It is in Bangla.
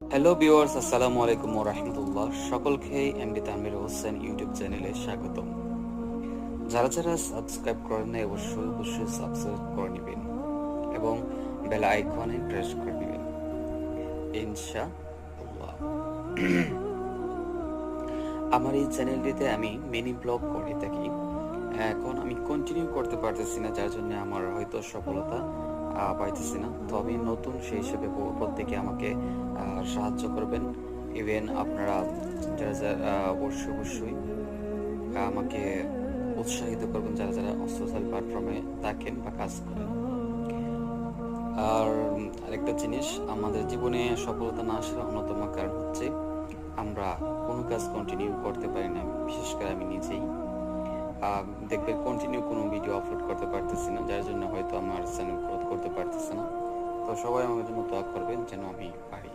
হ্যালো ভিউয়ার্স, আসসালামু আলাইকুম ওয়া রাহমাতুল্লাহ। সকলকে এমডি তানভীর হোসেন ইউটিউব চ্যানেলে স্বাগতম। যারা যারা সাবস্ক্রাইব করেন নাই অবশ্যই অবশ্যই সাবস্ক্রাইব করে নেবেন এবং বেল আইকনে প্রেস করে নেবেন ইনশাআল্লাহ। আমার এই চ্যানেলটিতে আমি মিনি ব্লগ করে থাকি। এখন আমি কন্টিনিউ করতে পারতেছি না, যার জন্য আমার হয়তো সফলতা পাইতেছি না। তো আমি নতুন, সেই হিসেবে প্রত্যেকে আমাকে সাহায্য করবেন। ইভেন আপনারা যারা যারা অবশ্যই অবশ্যই আমাকে উৎসাহিত করবেন, যারা যারা সোশ্যাল প্ল্যাটফর্মে থাকেন বা কাজ করেন। আর আরেকটা জিনিস, আমাদের জীবনে সফলতা না আসার অন্যতম কারণ হচ্ছে আমরা কোনো কাজ কন্টিনিউ করতে পারি না। বিশেষ করে আমি নিজেই দেখবেন কন্টিনিউ কোনো ভিডিও আপলোড করতে পারতেছি না, যার জন্য হয়তো আমার চ্যানেল গ্রোথ করতে পারতেছে না। তো সবাই আমার জন্য দোয়া করবেন যেন আমি পারি।